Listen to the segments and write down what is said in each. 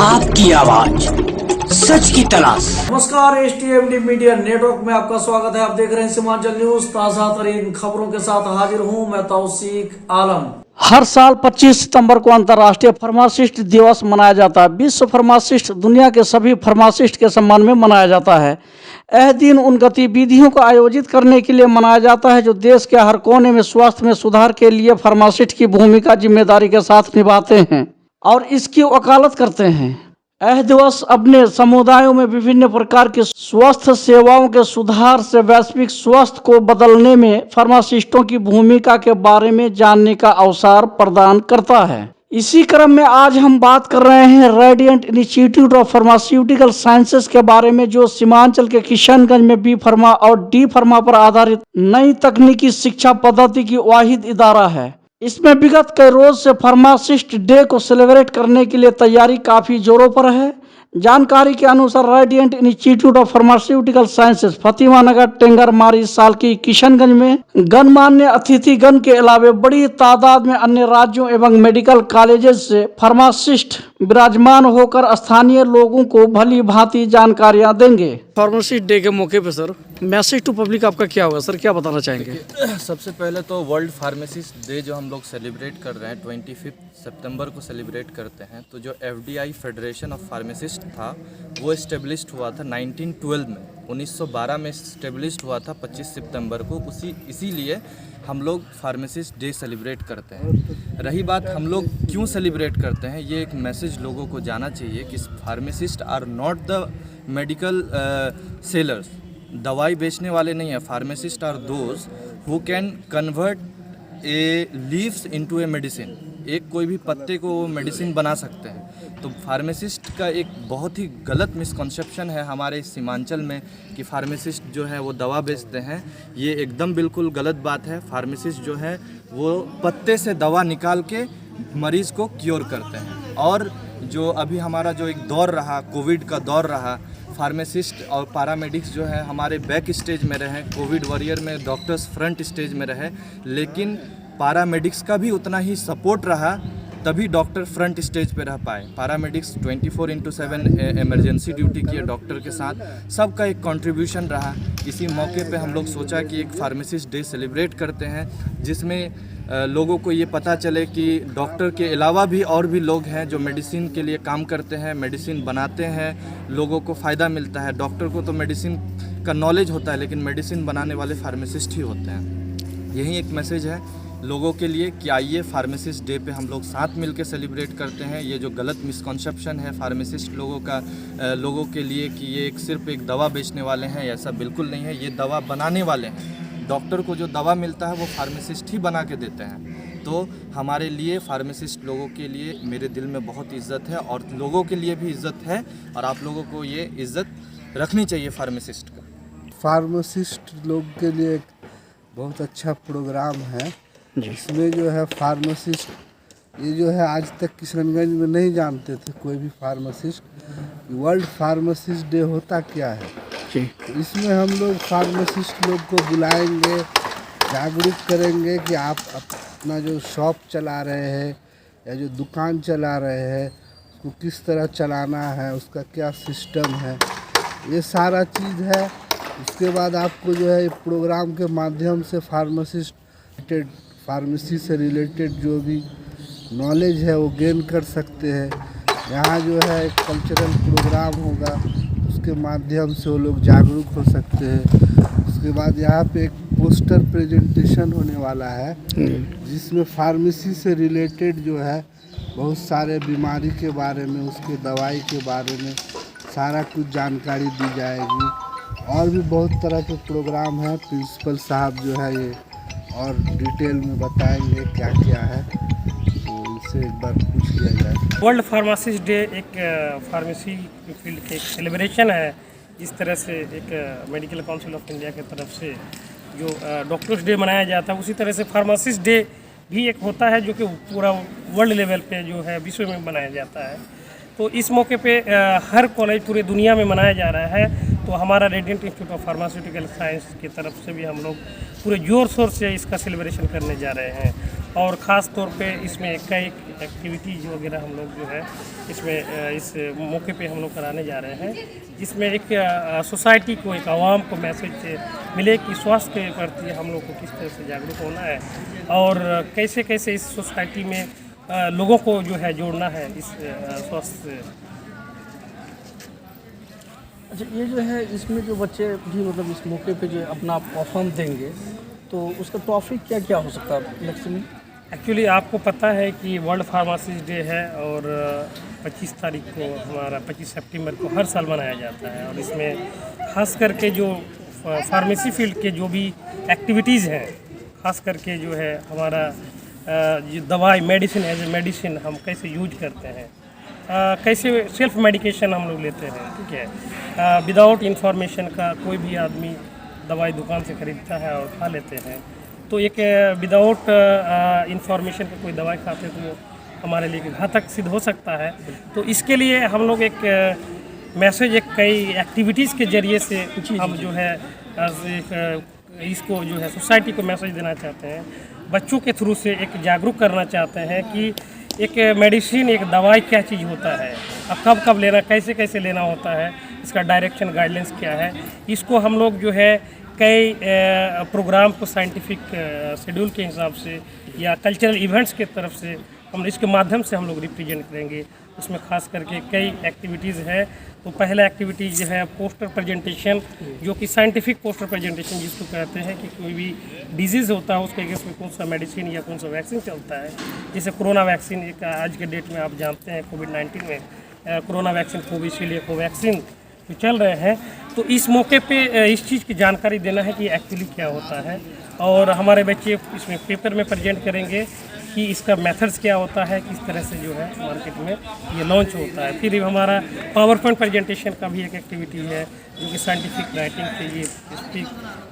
आपकी आवाज, सच की तलाश। नमस्कार, एसटीएमडी मीडिया नेटवर्क में आपका स्वागत है। आप देख रहे हैं सीमांचल न्यूज। ताजा तरीन खबरों के साथ हाजिर हूं मैं तौसीक आलम। हर साल 25 सितंबर को अंतर्राष्ट्रीय फार्मासिस्ट दिवस मनाया जाता है। विश्व फार्मासिस्ट दुनिया के सभी फार्मासिस्ट के सम्मान में मनाया जाता है। यह दिन उन गतिविधियों को आयोजित करने के लिए मनाया जाता है जो देश के हर कोने में स्वास्थ्य में सुधार के लिए फार्मासिस्ट की भूमिका जिम्मेदारी के साथ निभाते हैं और इसकी वकालत करते हैं। यह दिवस अपने समुदायों में विभिन्न प्रकार की स्वास्थ्य सेवाओं के सुधार से वैश्विक स्वास्थ्य को बदलने में फार्मासिस्टों की भूमिका के बारे में जानने का अवसर प्रदान करता है। इसी क्रम में आज हम बात कर रहे हैं radiant Institute of Pharmaceutical sciences के बारे में, जो सीमांचल के किशनगंज में बी फार्मा और डी फार्मा पर आधारित नई तकनीकी शिक्षा पद्धति की वाहिद इदारा है। इसमें विगत कई रोज से फार्मासिस्ट डे को सेलिब्रेट करने के लिए तैयारी काफी जोरों पर है। जानकारी के अनुसार Radiant Institute of Pharmaceutical Sciences Fatima Nagar Tengarmari साल की किशनगंज में गणमान्य अतिथिगण के अलावा बड़ी तादाद में अन्य राज्यों एवं मेडिकल कॉलेजेस से फार्मासिस्ट विराजमान होकर स्थानीय लोगों को भली भांति जानकारियां देंगे। फार्मासिस्ट डे के मौके पर सर मैसेज टू पब्लिक आपका क्या होगा सर, क्या बताना चाहेंगे? सबसे पहले तो वर्ल्ड फार्मासिस्ट डे जो हम लोग सेलिब्रेट कर रहे हैं 25 सितंबर को सेलिब्रेट करते हैं, तो जो एफडीआई फेडरेशन ऑफ फार्मासिस्ट था वो इस्टेब्लिश्ड हुआ था 1912 में, 1912 में इस्टेब्लिश्ड हुआ था 25 सितंबर को। इसीलिए हम लोग फार्मासिस्ट डे सेलिब्रेट करते हैं। रही बात हम लोग क्यों सेलिब्रेट करते हैं, ये एक मैसेज लोगों को जाना चाहिए कि pharmacist are not the medical sellers, दवाई बेचने वाले नहीं है। Pharmacist are those who can convert a leaves into a medicine, एक कोई भी पत्ते को वो मेडिसिन बना सकते हैं। तो फार्मासिस्ट का एक बहुत ही गलत मिसकॉन्सेप्शन है हमारे सीमांचल में कि फार्मासिस्ट जो है वो दवा बेचते हैं। ये एकदम बिल्कुल गलत बात है। फार्मासिस्ट जो है वो पत्ते से दवा निकाल के मरीज़ को क्योर करते हैं। और जो अभी हमारा जो एक दौर रहा, कोविड का दौर रहा, फार्मासिस्ट और पैरामेडिक्स जो है हमारे बैक स्टेज में रहे। कोविड वॉरियर में डॉक्टर्स फ्रंट स्टेज में रहे, लेकिन पैरामेडिक्स का भी उतना ही सपोर्ट रहा, तभी डॉक्टर फ्रंट स्टेज पे रह पाए। पैरामेडिक्स 24/7 इमरजेंसी ड्यूटी किए डॉक्टर के साथ, सबका एक कंट्रीब्यूशन रहा। इसी मौके पे हम लोग सोचा कि एक फार्मासिस्ट डे सेलिब्रेट करते हैं, जिसमें लोगों को ये पता चले कि डॉक्टर के अलावा भी और भी लोग हैं जो मेडिसिन के लिए काम करते हैं, मेडिसिन बनाते हैं, लोगों को फ़ायदा मिलता है। डॉक्टर को तो मेडिसिन का नॉलेज होता है, लेकिन मेडिसिन बनाने वाले फार्मासिस्ट ही होते हैं। यही एक मैसेज है लोगों के लिए कि आइए फार्मासिस्ट डे पे हम लोग साथ मिल के सेलिब्रेट करते हैं। ये जो गलत मिसकॉन्सेप्शन है फार्मासिस्ट लोगों के लिए कि ये सिर्फ एक दवा बेचने वाले हैं, ऐसा बिल्कुल नहीं है। ये दवा बनाने वाले हैं। डॉक्टर को जो दवा मिलता है वो फार्मासिस्ट ही बना के देते हैं। तो हमारे लिए फार्मासिस्ट लोगों के लिए मेरे दिल में बहुत इज़्ज़त है और लोगों के लिए भी इज़्ज़त है, और आप लोगों को ये इज़्ज़त रखनी चाहिए फार्मासिस्ट का। फार्मासिस्ट लोग के लिए एक बहुत अच्छा प्रोग्राम है। इसमें जो है फार्मासिस्ट ये जो है आज तक किशनगंज में नहीं जानते थे कोई भी फार्मासिस्ट। वर्ल्ड फार्मासिस्ट डे होता क्या है, तो इसमें हम लोग फार्मासिस्ट लोग को बुलाएंगे, जागरूक करेंगे कि आप अपना जो शॉप चला रहे हैं या जो दुकान चला रहे हैं उसको किस तरह चलाना है, उसका क्या सिस्टम है, ये सारा चीज़ है। उसके बाद आपको जो है प्रोग्राम के माध्यम से फार्मेसी से रिलेटेड जो भी नॉलेज है वो गेन कर सकते हैं। यहाँ जो है एक कल्चरल प्रोग्राम होगा, उसके माध्यम से वो लोग जागरूक हो सकते हैं। उसके बाद यहाँ पे एक पोस्टर प्रेजेंटेशन होने वाला है, जिसमें फार्मेसी से रिलेटेड जो है बहुत सारे बीमारी के बारे में, उसके दवाई के बारे में सारा कुछ जानकारी दी जाएगी। और भी बहुत तरह के प्रोग्राम हैं। प्रिंसिपल साहब जो है ये और डिटेल में बताएंगे क्या क्या है, तो इनसे एक बार पूछ लिया जाए। वर्ल्ड फार्मासिस्ट डे एक फार्मेसी फील्ड के एक सेलिब्रेशन है। इस तरह से एक मेडिकल काउंसिल ऑफ इंडिया की तरफ से जो डॉक्टर्स डे मनाया जाता है, उसी तरह से फार्मासिस्ट डे भी एक होता है जो कि पूरा वर्ल्ड लेवल पे जो है विश्व में मनाया जाता है। तो इस मौके पे हर कॉलेज पूरे दुनिया में मनाया जा रहा है। तो हमारा radiant Institute of pharmaceutical science की तरफ से भी हम लोग पूरे जोर शोर से इसका सेलिब्रेशन करने जा रहे हैं। और ख़ास तौर पे इसमें कई एक्टिविटीज़ वगैरह हम लोग जो है इसमें इस मौके पे हम लोग कराने जा रहे हैं, जिसमें एक सोसाइटी को, एक आवाम को मैसेज मिले कि स्वास्थ्य के प्रति हम लोग को किस तरह से जागरूक होना है और कैसे कैसे इस सोसाइटी में लोगों को जो है जोड़ना है इस स्वास्थ्य। अच्छा, ये जो है इसमें जो बच्चे भी मतलब इस मौके पे जो अपना परफॉर्म देंगे तो उसका टॉपिक क्या क्या हो सकता है लेक्चर में? एक्चुअली आपको पता है कि वर्ल्ड फार्मासिस्ट डे है और 25 तारीख को हमारा 25 सितंबर को हर साल मनाया जाता है और इसमें खास करके जो फार्मेसी फील्ड के जो भी एक्टिविटीज़ हैं, खास करके जो है हमारा जो दवाई मेडिसिन एज ए मेडिसिन हम कैसे यूज करते हैं, कैसे सेल्फ मेडिकेशन हम लोग लेते हैं, ठीक है, विदाउट इंफॉर्मेशन का कोई भी आदमी दवाई दुकान से खरीदता है और खा लेते हैं, तो एक विदाउट इंफॉर्मेशन का कोई दवाई खाते तो हमारे लिए घातक सिद्ध हो सकता है। तो इसके लिए हम लोग एक मैसेज, एक कई एक्टिविटीज़ के ज़रिए से हम जो है इसको जो है सोसाइटी को मैसेज देना चाहते हैं, बच्चों के थ्रू से एक जागरूक करना चाहते हैं कि एक मेडिसिन, एक दवाई क्या चीज़ होता है, अब कब कब लेना, कैसे कैसे लेना होता है, इसका डायरेक्शन गाइडलाइंस क्या है। इसको हम लोग जो है कई प्रोग्राम को साइंटिफिक शेड्यूल के हिसाब से या कल्चरल इवेंट्स के तरफ से हम इसके माध्यम से हम लोग रिप्रेजेंट करेंगे। उसमें खास करके कई एक्टिविटीज़ है। तो पहला एक्टिविटी जो है पोस्टर प्रेजेंटेशन, जो कि साइंटिफिक पोस्टर प्रेजेंटेशन जिसको कहते हैं कि कोई भी डिजीज़ होता है उसके अगेंस्ट में कौन सा मेडिसिन या कौन सा वैक्सीन चलता है। जैसे कोरोना वैक्सीन एक आज के डेट में आप जानते हैं कोविड-19 में कोरोना वैक्सीन, कोविशील्ड या कोवैक्सीन जो चल रहे हैं, तो इस मौके पे इस चीज़ की जानकारी देना है कि एक्चुअली क्या होता है और हमारे बच्चे इसमें पेपर में प्रेजेंट करेंगे कि इसका मेथड्स क्या होता है, किस तरह से जो है मार्केट में ये लॉन्च होता है। फिर हमारा पावर पॉइंट प्रेजेंटेशन का भी एक एक्टिविटी है जो कि साइंटिफिक राइटिंग के लिए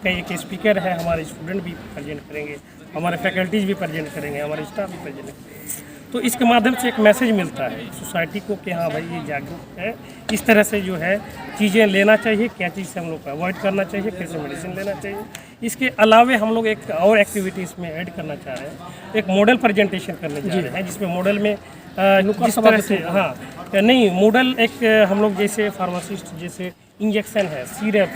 कई एक स्पीकर है, हमारे स्टूडेंट भी प्रेजेंट करेंगे, हमारे फैकल्टीज भी प्रेजेंट करेंगे, हमारे स्टाफ भी प्रेजेंट करेंगे। तो इसके माध्यम से एक मैसेज मिलता है सोसाइटी को कि हाँ भाई ये जागरूक है, इस तरह से जो है चीज़ें लेना चाहिए, क्या चीज़ से हम लोग को अवॉइड करना चाहिए, कैसे मेडिसिन लेना चाहिए। इसके अलावे हम लोग एक और एक्टिविटी इसमें ऐड करना चाह रहे हैं, एक मॉडल प्रेजेंटेशन करने जा रहे हैं, जिसमें मॉडल में जिस तरह से नहीं मॉडल एक हम लोग जैसे फार्मासिस्ट जैसे इंजेक्शन है, सिरप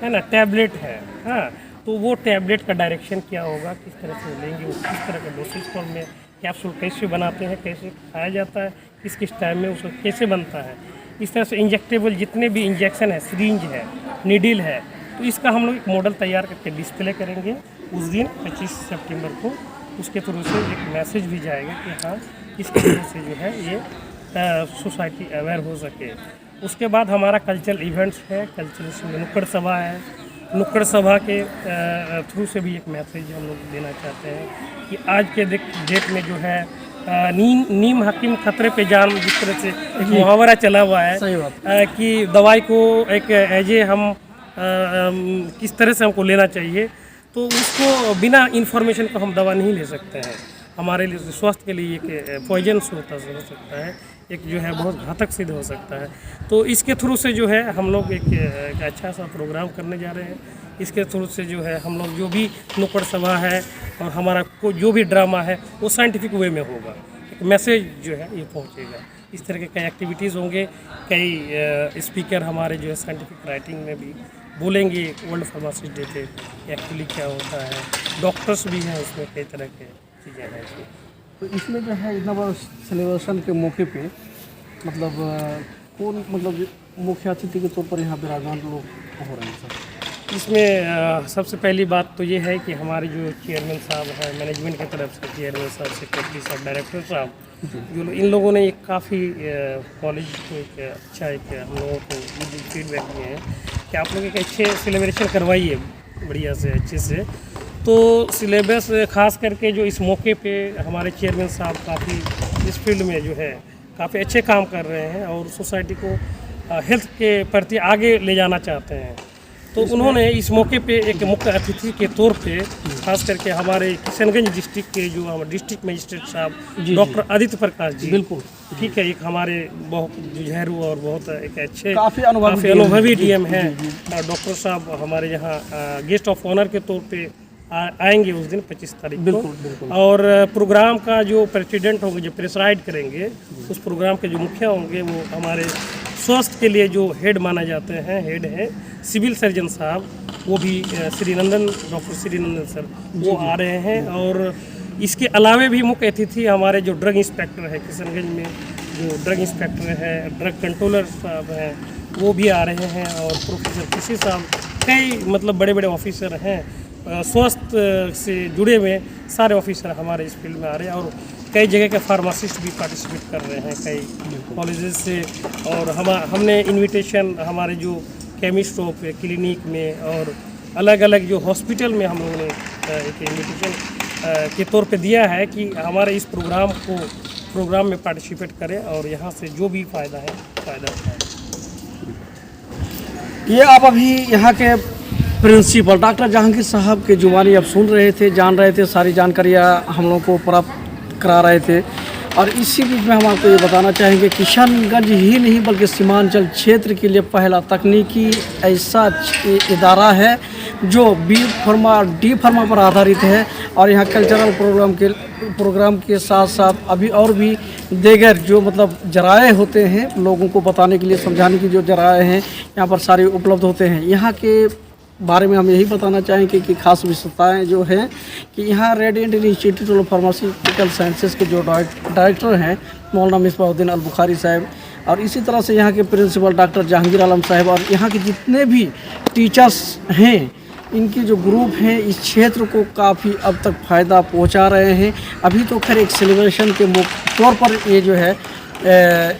है ना, टैबलेट है, हाँ, तो वो टैबलेट का डायरेक्शन क्या होगा, किस तरह से लेंगे, वो किस तरह का डोसेज फॉर्म में कैप्सूल कैसे बनाते हैं, कैसे खाया जाता है, किस किस टाइम में उसको कैसे बनता है। इस तरह से इंजेक्टेबल जितने भी इंजेक्शन है, सिरिंज है, नीडल है, तो इसका हम लोग एक मॉडल तैयार करके डिस्प्ले करेंगे उस दिन 25 सितंबर को। उसके थ्रू से एक मैसेज भी जाएगा कि हाँ इस तरह से जो है ये सोसाइटी अवेयर हो सके। उसके बाद हमारा कल्चरल इवेंट्स है, कल्चरल नुक्कड़ सभा है, नुक्कड़ सभा के थ्रू से भी एक मैसेज हम लोग देना चाहते हैं कि आज के डेट में जो है नीम हकीम खतरे पे जान, जिस तरह से एक मुहावरा चला हुआ है कि दवाई को एक एजे हम किस तरह से हमको लेना चाहिए, तो उसको बिना इन्फॉर्मेशन को हम दवा नहीं ले सकते हैं। हमारे लिए स्वास्थ्य के लिए एक पॉइजनस हो सकता है, एक जो है बहुत घातक सिद्ध हो सकता है। तो इसके थ्रू से जो है हम लोग एक अच्छा सा प्रोग्राम करने जा रहे हैं। इसके थ्रू से जो है हम लोग जो भी नुक्कड़ सभा है और हमारा जो भी ड्रामा है वो साइंटिफिक वे में होगा, एक मैसेज जो है ये पहुंचेगा। इस तरह के कई एक्टिविटीज़ होंगे, कई स्पीकर हमारे जो है साइंटिफिक राइटिंग में भी बोलेंगे वर्ल्ड फार्मासिस्ट डे पे एक्चुअली क्या होता है। डॉक्टर्स भी हैं उसमें, कई तरह के चीज़ें हैं इसमें। तो इसमें जो है इतना बड़ा सेलिब्रेशन के मौके पे मतलब कौन मतलब मुख्य अतिथि के तौर पर यहाँ विराजमान लोग हो रहे हैं सर? इसमें सबसे पहली बात तो ये है कि हमारे जो चेयरमैन साहब हैं मैनेजमेंट की तरफ से, चेयरमैन साहब, सेक्रेटरी साहब, डायरेक्टर साहब, जो इन लोगों ने एक काफ़ी कॉलेज को एक अच्छा एक हम लोगों को फीडबैक दिए हैं कि आप लोग एक अच्छे सेलिब्रेशन करवाइए बढ़िया से, अच्छे से। तो सिलेबस खास करके जो इस मौके पे हमारे चेयरमैन साहब काफ़ी इस फील्ड में जो है काफ़ी अच्छे काम कर रहे हैं और सोसाइटी को हेल्थ के प्रति आगे ले जाना चाहते हैं। तो उन्होंने इस मौके पे एक मुख्य अतिथि के तौर पे खास करके हमारे किशनगंज डिस्ट्रिक्ट के जो हमारे डिस्ट्रिक्ट मजिस्ट्रेट साहब डॉक्टर आदित्य प्रकाश जी, बिल्कुल ठीक है, एक हमारे बहुत जुझारू और बहुत एक अच्छे काफ़ी अनुभवी डीएम हैं। डॉक्टर साहब हमारे यहाँ गेस्ट ऑफ ऑनर के तौर पे आएंगे उस दिन 25 तारीख को। और प्रोग्राम का जो प्रेसिडेंट होंगे, जो प्रेसाइड करेंगे, उस प्रोग्राम के जो मुखिया होंगे वो हमारे स्वास्थ्य के लिए जो हेड माना जाते हैं, हेड हैं सिविल सर्जन साहब, वो भी श्रीनंदन, डॉक्टर श्रीनंदन सर वो आ रहे हैं। और इसके अलावे भी मुख्य अतिथि हमारे जो ड्रग इंस्पेक्टर है किशनगंज में, जो ड्रग इंस्पेक्टर है, ड्रग कंट्रोलर साहब हैं, वो भी आ रहे हैं। और प्रोफेसर किसी साहब, कई मतलब बड़े बड़े ऑफिसर हैं, स्वास्थ्य से जुड़े हुए सारे ऑफिसर हमारे इस फील्ड में आ रहे हैं। और कई जगह के फार्मासिस्ट भी पार्टिसिपेट कर रहे हैं कई कॉलेजेस से। और हमने इनविटेशन हमारे जो केमिस्ट शॉप क्लिनिक में और अलग अलग जो हॉस्पिटल में हम लोगों ने एक इनविटेशन के तौर पे दिया है कि हमारे इस प्रोग्राम में पार्टिसिपेट करें और यहाँ से जो भी फ़ायदा है फ़ायदा उठाएं। ये आप अभी यहाँ के प्रिंसिपल डॉक्टर जहांगीर साहब के जुबानी अब सुन रहे थे, जान रहे थे, सारी जानकारियाँ हम लोगों को प्राप्त करा रहे थे। और इसी बीच में हम आपको ये बताना चाहेंगे किशनगंज ही नहीं बल्कि सीमांचल क्षेत्र के लिए पहला तकनीकी ऐसा इदारा है जो बी फार्मा और डी फार्मा पर आधारित है। और यहाँ कल्चरल प्रोग्राम के साथ साथ अभी और भी देगर जो मतलब जराए होते हैं, लोगों को बताने के लिए, समझाने की जो जराए हैं यहाँ पर सारे उपलब्ध होते हैं। यहाँ के बारे में हम यही बताना चाहेंगे कि खास विशेषताएं जो हैं कि यहाँ radiant Institute of Pharmaceutical sciences के जो डायरेक्टर हैं मौलाना मिसबाहुद्दीन अल बुखारी साहब, और इसी तरह से यहाँ के प्रिंसिपल डॉक्टर जहांगीर आलम साहब, और यहाँ के जितने भी टीचर्स हैं, इनकी जो ग्रुप हैं इस क्षेत्र को काफ़ी अब तक फ़ायदा पहुँचा रहे हैं। अभी तो खैर एक सेलिब्रेशन के तौर पर ये जो है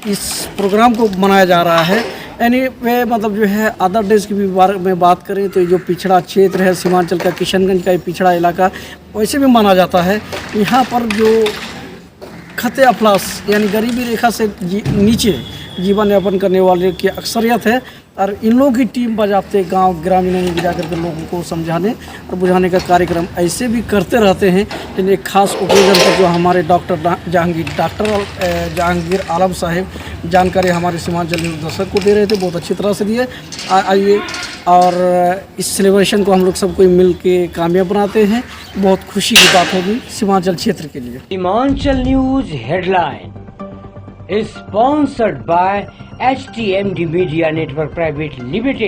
इस प्रोग्राम को मनाया जा रहा है। एनीवे मतलब जो है अदर डेज की भी बारे में बात करें तो ये जो पिछड़ा क्षेत्र है सीमांचल का, किशनगंज का ये पिछड़ा इलाका वैसे भी माना जाता है। यहाँ पर जो खते अफलास यानी गरीबी रेखा से नीचे जीवन यापन करने वाले की अक्सरियत है। और इन लोगों की टीम बजाते गांव ग्रामीणों में जा करके लोगों को समझाने और बुझाने का कार्यक्रम ऐसे भी करते रहते हैं। लेकिन एक खास ओकेजन पर जो हमारे डॉक्टर जहांगीर आलम साहब जानकारी हमारे सीमांचल न्यूज़ दर्शक को दे रहे थे, बहुत अच्छी तरह से दिए। आइए और इस सेलिब्रेशन को हम लोग सब कोई मिल के कामयाब बनाते हैं। बहुत खुशी की बात होगी सीमांचल क्षेत्र के लिए। Seemanchal news headline is sponsored by HTMD Media Network Private Limited.